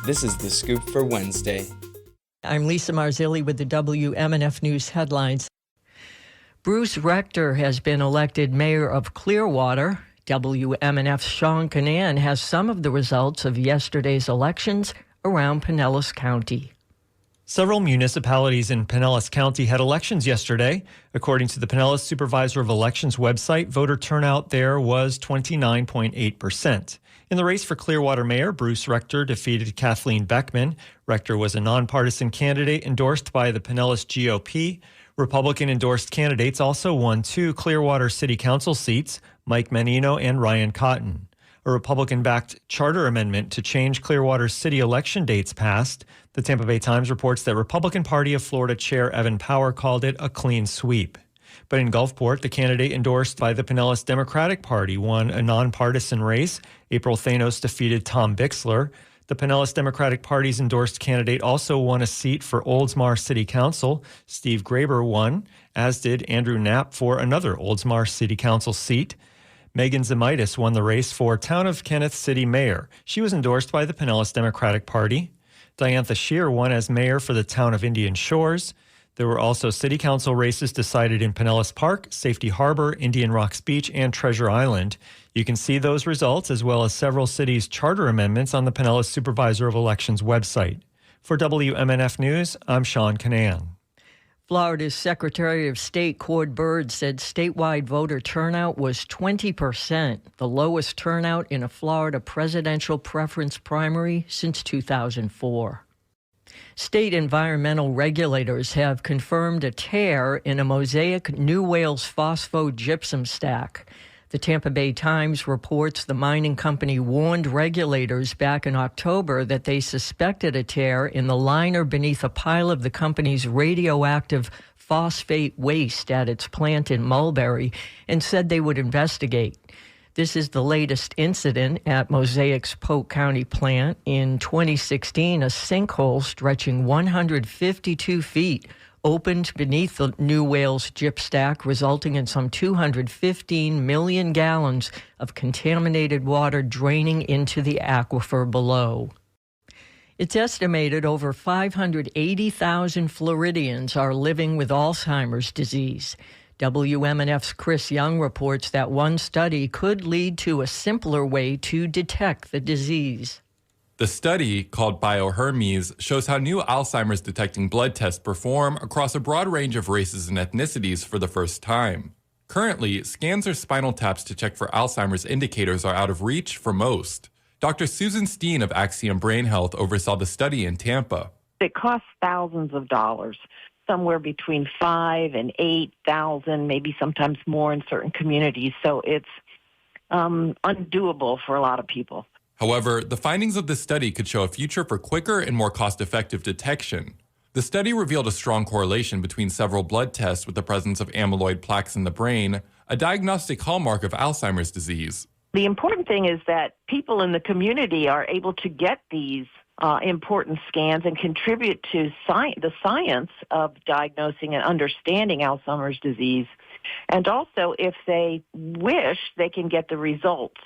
This is The Scoop for Wednesday. I'm Lisa Marzilli with the WMNF News headlines. Bruce Rector has been elected Mayor of Clearwater. WMNF's Sean Canan has some of the results of yesterday's elections around Pinellas County. Several municipalities in Pinellas County had elections yesterday. According to the Pinellas Supervisor of Elections website, voter turnout there was 29.8%. In the race for Clearwater Mayor, Bruce Rector defeated Kathleen Beckman. Rector was a nonpartisan candidate endorsed by the Pinellas GOP. Republican-endorsed candidates also won 2 Clearwater City Council seats, Mike Menino and Ryan Cotton. A Republican-backed charter amendment to change Clearwater's city election dates passed. The Tampa Bay Times reports that Republican Party of Florida Chair Evan Power called it a clean sweep. But in Gulfport, the candidate endorsed by the Pinellas Democratic Party won a nonpartisan race. April Thanos defeated Tom Bixler. The Pinellas Democratic Party's endorsed candidate also won a seat for Oldsmar City Council. Steve Graber won, as did Andrew Knapp for another Oldsmar City Council seat. Megan Zimitis won the race for Town of Kenneth City Mayor. She was endorsed by the Pinellas Democratic Party. Diantha Shear won as mayor for the Town of Indian Shores. There were also city council races decided in Pinellas Park, Safety Harbor, Indian Rocks Beach, and Treasure Island. You can see those results as well as several cities' charter amendments on the Pinellas Supervisor of Elections website. For WMNF News, I'm Sean Canan. Florida's Secretary of State Cord Bird said statewide voter turnout was 20%, the lowest turnout in a Florida presidential preference primary since 2004. State environmental regulators have confirmed a tear in a Mosaic New Wales phosphogypsum stack. The Tampa Bay Times reports the mining company warned regulators back in October that they suspected a tear in the liner beneath a pile of the company's radioactive phosphate waste at its plant in Mulberry and said they would investigate. This is the latest incident at Mosaic's Polk County plant. In 2016, a sinkhole stretching 152 feet opened beneath the New Wales gyp stack, resulting in some 215 million gallons of contaminated water draining into the aquifer below. It's estimated over 580,000 Floridians are living with Alzheimer's disease. WMNF's Chris Young reports that one study could lead to a simpler way to detect the disease. The study, called BioHermes, shows how new Alzheimer's detecting blood tests perform across a broad range of races and ethnicities for the first time. Currently, scans or spinal taps to check for Alzheimer's indicators are out of reach for most. Dr. Susan Steen of Axiom Brain Health oversaw the study in Tampa. It costs thousands of dollars, somewhere between $5,000 and $8,000, maybe sometimes more in certain communities. So it's undoable for a lot of people. However, the findings of this study could show a future for quicker and more cost-effective detection. The study revealed a strong correlation between several blood tests with the presence of amyloid plaques in the brain, a diagnostic hallmark of Alzheimer's disease. The important thing is that people in the community are able to get these important scans and contribute to the science of diagnosing and understanding Alzheimer's disease. And also, if they wish, they can get the results.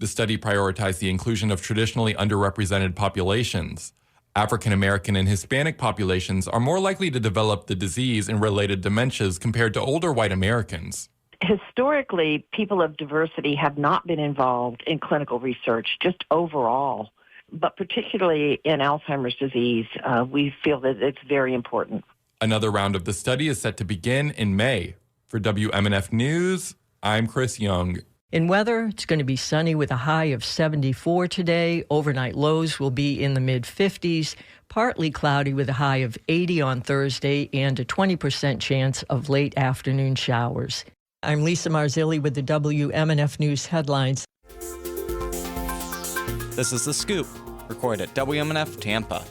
The study prioritized the inclusion of traditionally underrepresented populations. African American and Hispanic populations are more likely to develop the disease and related dementias compared to older white Americans. Historically, people of diversity have not been involved in clinical research, just overall. But particularly in Alzheimer's disease, we feel that it's very important. Another round of the study is set to begin in May. For WMNF News, I'm Chris Young. In weather, it's going to be sunny with a high of 74 today. Overnight lows will be in the mid-50s. Partly cloudy with a high of 80 on Thursday and a 20% chance of late afternoon showers. I'm Lisa Marzilli with the WMNF News headlines. This is The Scoop, recorded at WMNF Tampa.